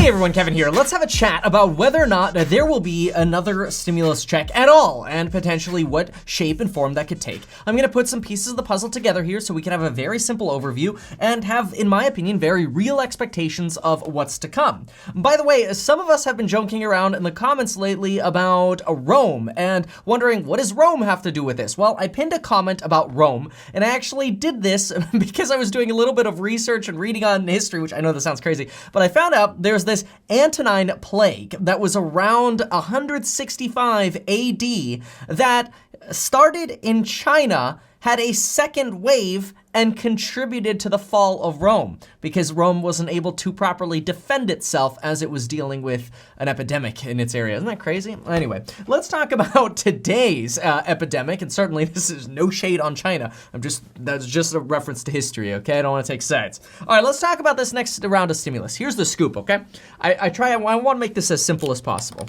everyone, Kevin here. Let's have a chat about whether or not there will be another stimulus check at all, and potentially what shape and form that could take. I'm gonna put some pieces of the puzzle together here so we can have a very simple overview and have, in my opinion, very real expectations of what's to come. By the way, some of us have been joking around in the comments lately about Rome and wondering, what does Rome have to do with this? Well, I pinned a comment about Rome, and I actually did this because I was doing a little bit of research and reading on history, which I know this sounds crazy, but I found out there's this Antonine plague that was around 165 AD that started in China, had a second wave, and contributed to the fall of Rome because Rome wasn't able to properly defend itself as it was dealing with an epidemic in its area. Isn't that crazy? Anyway, let's talk about today's epidemic, and certainly this is no shade on China. That's just a reference to history, okay? I don't want to take sides. All right, let's talk about this next round of stimulus. Here's the scoop, okay? I want to make this as simple as possible.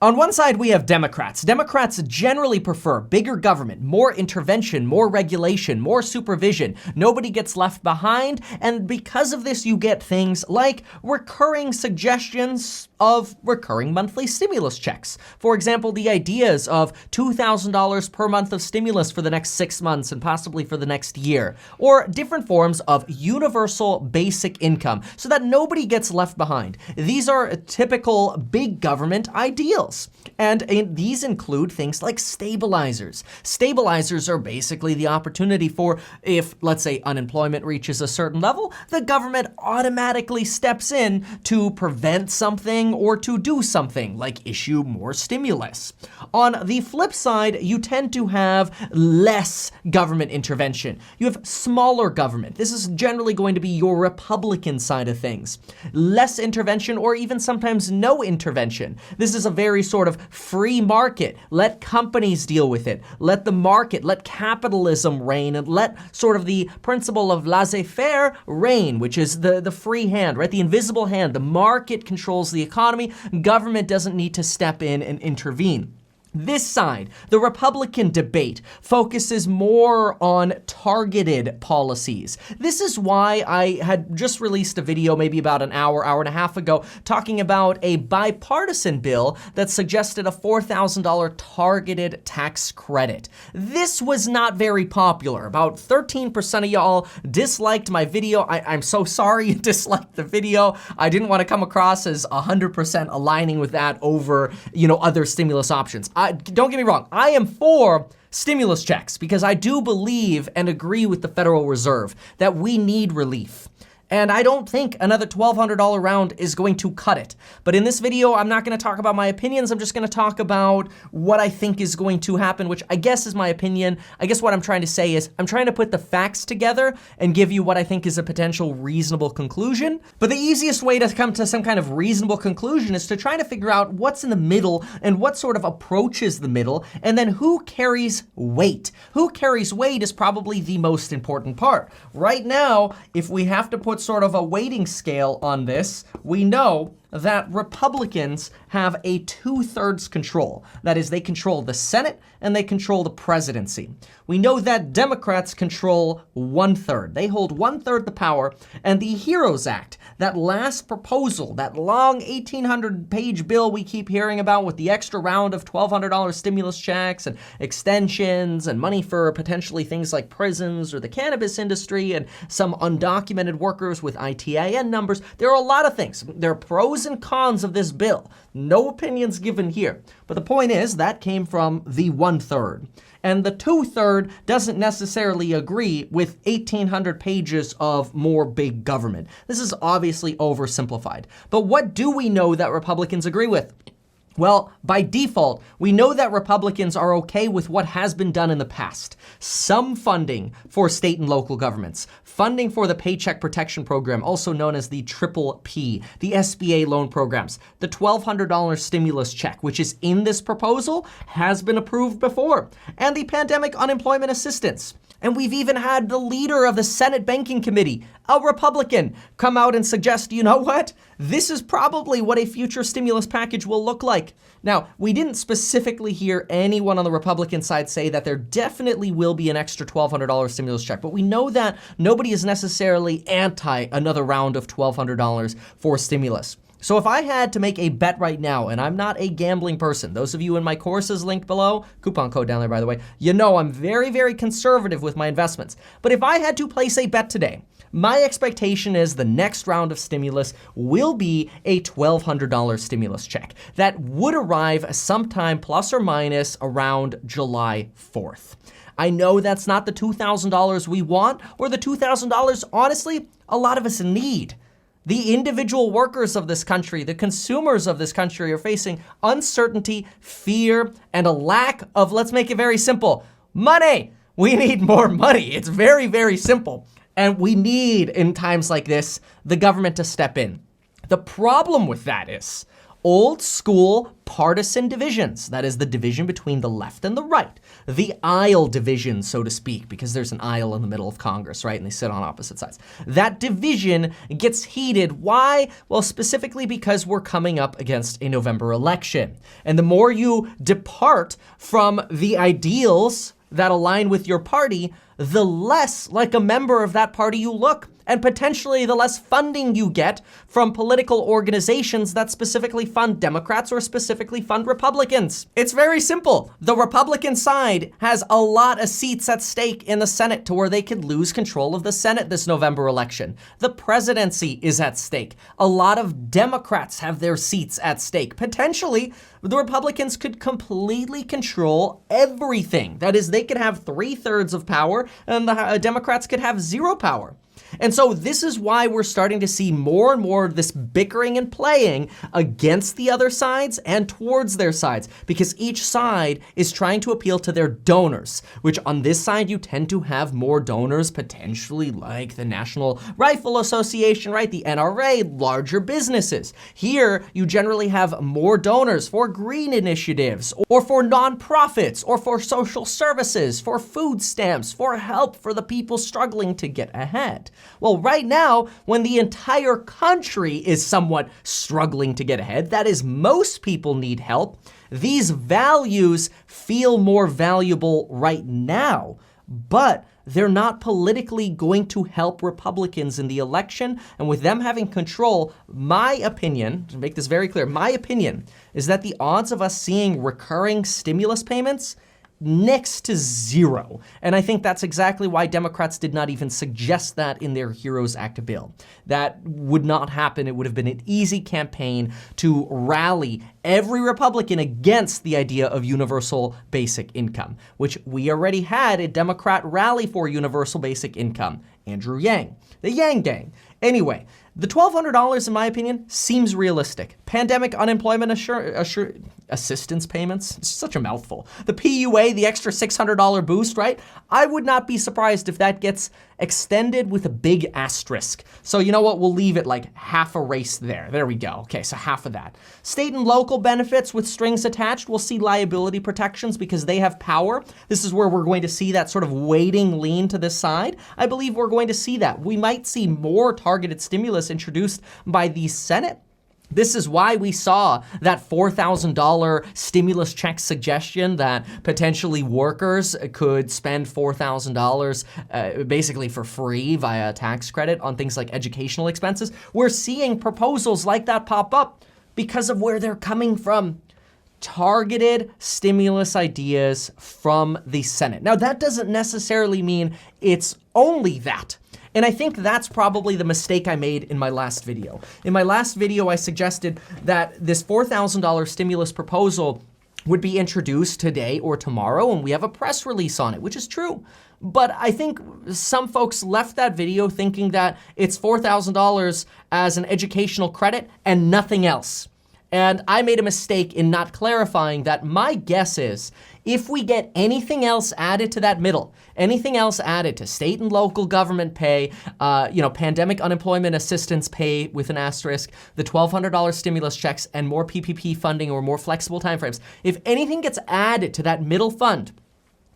On one side, we have Democrats. Democrats generally prefer bigger government, more intervention, more regulation, more supervision. Nobody gets left behind, and because of this, you get things like recurring suggestions of recurring monthly stimulus checks. For example, the ideas of $2,000 per month of stimulus for the next 6 months and possibly for the next year, or different forms of universal basic income so that nobody gets left behind. These are typical big government ideals. And these include things like stabilizers. Stabilizers are basically the opportunity for, if, let's say, unemployment reaches a certain level, the government automatically steps in to prevent something or to do something, like issue more stimulus. On the flip side, you tend to have less government intervention. You have smaller government. This is generally going to be your Republican side of things. Less intervention, or even sometimes no intervention. This is a very sort of free market. Let companies deal with it. Let the market, let capitalism reign, and let sort of the principle of laissez-faire reign, which is the free hand, right? The invisible hand. The market controls the economy. Government doesn't need to step in and intervene. This side, the Republican debate, focuses more on targeted policies. This is why I had just released a video maybe about an hour and a half ago talking about a bipartisan bill that suggested a $4,000 targeted tax credit. This was not very popular. About 13% of y'all disliked my video. I'm so sorry you disliked the video. I didn't want to come across as 100% aligning with that over, other stimulus options. Don't get me wrong, I am for stimulus checks because I do believe and agree with the Federal Reserve that we need relief. And I don't think another $1,200 round is going to cut it. But in this video, I'm not going to talk about my opinions. I'm just going to talk about what I think is going to happen, which I guess is my opinion. I guess what I'm trying to say is I'm trying to put the facts together and give you what I think is a potential reasonable conclusion. But the easiest way to come to some kind of reasonable conclusion is to try to figure out what's in the middle and what sort of approaches the middle, and then who carries weight. Who carries weight is probably the most important part. Right now, if we have to put sort of a weighting scale on this, we know that Republicans have a 2/3 control. That is, they control the Senate and they control the presidency. We know that Democrats control 1/3. They hold 1/3 the power, and the HEROES Act, that last proposal, that long 1,800-page bill we keep hearing about with the extra round of $1,200 stimulus checks and extensions and money for potentially things like prisons or the cannabis industry and some undocumented workers with ITIN numbers. There are a lot of things. There are pros and cons of this bill. No opinions given here. But the point is that came from the 1/3. And the 2/3 doesn't necessarily agree with 1,800 pages of more big government. This is obviously oversimplified. But what do we know that Republicans agree with? Well, by default, we know that Republicans are okay with what has been done in the past. Some funding for state and local governments, funding for the Paycheck Protection Program, also known as the Triple P, the SBA loan programs, the $1,200 stimulus check, which is in this proposal, has been approved before, and the pandemic unemployment assistance. And we've even had the leader of the Senate Banking Committee, a Republican, come out and suggest, you know what? This is probably what a future stimulus package will look like. Now, we didn't specifically hear anyone on the Republican side say that there definitely will be an extra $1,200 stimulus check, but we know that nobody is necessarily anti another round of $1,200 for stimulus. So if I had to make a bet right now, and I'm not a gambling person, those of you in my courses link below, coupon code down there by the way, you know I'm very, very conservative with my investments. But if I had to place a bet today, my expectation is the next round of stimulus will be a $1,200 stimulus check that would arrive sometime plus or minus around July 4th. I know that's not the $2,000 we want or the $2,000, honestly, a lot of us need. The individual workers of this country, the consumers of this country are facing uncertainty, fear, and a lack of, let's make it very simple, money. We need more money. It's very, very simple. And we need, in times like this, the government to step in. The problem with that is old school partisan divisions. That is the division between the left and the right. The aisle division, so to speak, because there's an aisle in the middle of Congress, right? And they sit on opposite sides. That division gets heated. Why? Well, specifically because we're coming up against a November election. And the more you depart from the ideals that align with your party, the less like a member of that party you look, and potentially the less funding you get from political organizations that specifically fund Democrats or specifically fund Republicans. It's very simple. The Republican side has a lot of seats at stake in the Senate to where they could lose control of the Senate this November election. The presidency is at stake. A lot of Democrats have their seats at stake. Potentially, the Republicans could completely control everything. That is, they could have 3/3 of power and the Democrats could have 0 power. And so this is why we're starting to see more and more of this bickering and playing against the other sides and towards their sides, because each side is trying to appeal to their donors, which on this side, you tend to have more donors potentially like the National Rifle Association, right? The NRA, larger businesses. Here, you generally have more donors for green initiatives or for nonprofits or for social services, for food stamps, for help for the people struggling to get ahead. Well, right now, when the entire country is somewhat struggling to get ahead, that is, most people need help, these values feel more valuable right now, but they're not politically going to help Republicans in the election. And with them having control, my opinion, to make this very clear, my opinion is that the odds of us seeing recurring stimulus payments next to 0. And I think that's exactly why Democrats did not even suggest that in their HEROES Act bill. That would not happen. It would have been an easy campaign to rally every Republican against the idea of universal basic income, which we already had a Democrat rally for universal basic income, Andrew Yang, the Yang Gang. Anyway, the $1,200, in my opinion, seems realistic. Pandemic unemployment assistance payments, it's such a mouthful. The PUA, the extra $600 boost, right? I would not be surprised if that gets extended with a big asterisk. So you know what, we'll leave it like half erased there. There we go. Okay, so half of that. State and local benefits with strings attached, we'll see liability protections because they have power. This is where we're going to see that sort of weighting lean to this side. I believe we're going to see that. We might see more targeted stimulus introduced by the Senate. This is why we saw that $4,000 stimulus check suggestion that potentially workers could spend $4,000 basically for free via a tax credit on things like educational expenses. We're seeing proposals like that pop up because of where they're coming from. Targeted stimulus ideas from the Senate. Now, that doesn't necessarily mean it's only that. And I think that's probably the mistake I made in my last video. In my last video, I suggested that this $4,000 stimulus proposal would be introduced today or tomorrow, and we have a press release on it, which is true. But I think some folks left that video thinking that it's $4,000 as an educational credit and nothing else. And I made a mistake in not clarifying that. My guess is if we get anything else added to that middle, anything else added to state and local government pay, pandemic unemployment assistance pay with an asterisk, the $1,200 stimulus checks, and more PPP funding or more flexible timeframes, if anything gets added to that middle fund,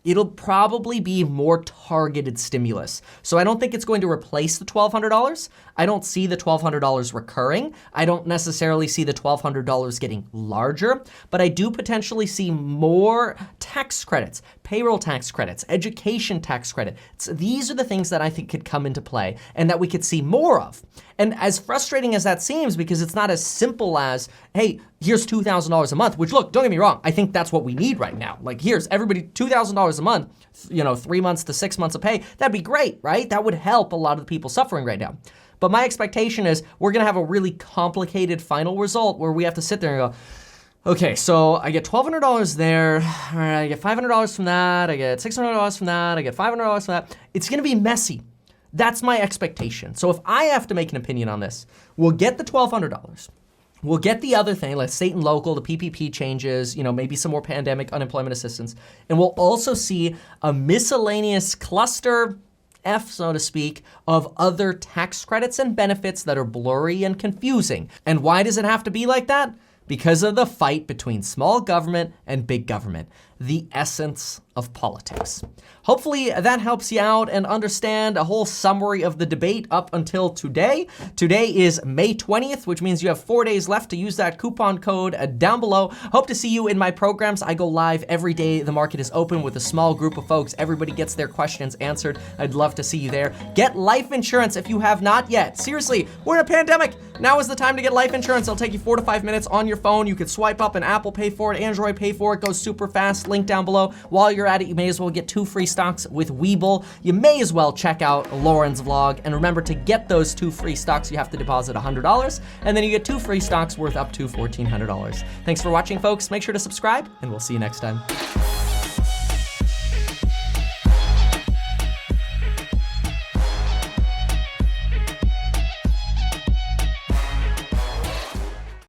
it'll probably be more targeted stimulus. So I don't think it's going to replace the $1,200. I don't see the $1,200 recurring. I don't necessarily see the $1,200 getting larger, but I do potentially see more tax credits, payroll tax credits, education tax credit. These are the things that I think could come into play and that we could see more of. And as frustrating as that seems, because it's not as simple as, hey, here's $2,000 a month, which look, don't get me wrong, I think that's what we need right now. Like here's everybody $2,000 a month, 3 months to 6 months of pay. That'd be great, right? That would help a lot of the people suffering right now. But my expectation is we're gonna have a really complicated final result where we have to sit there and go, okay, so I get $1,200 there, all right, I get $500 from that, I get $600 from that, I get $500 from that. It's gonna be messy. That's my expectation. So if I have to make an opinion on this, we'll get the $1,200. We'll get the other thing, like state and local, the PPP changes, maybe some more pandemic unemployment assistance. And we'll also see a miscellaneous cluster F, so to speak, of other tax credits and benefits that are blurry and confusing. And why does it have to be like that? Because of the fight between small government and big government, the essence of politics. Hopefully that helps you out and understand a whole summary of the debate up until today. Today is May 20th, which means you have 4 days left to use that coupon code down below. Hope to see you in my programs. I go live every day the market is open with a small group of folks. Everybody gets their questions answered. I'd love to see you there. Get life insurance if you have not yet. Seriously, we're in a pandemic. Now is the time to get life insurance. It'll take you 4 to 5 minutes on your phone. You could swipe up and Apple Pay for it, Android Pay for it, goes super fast. Link down below. While you're at it, you may as well get 2 free stocks with Webull. You may as well check out Lauren's vlog. And remember, to get those 2 free stocks, you have to deposit $100. And then you get 2 free stocks worth up to $1,400. Thanks for watching, folks. Make sure to subscribe, and we'll see you next time.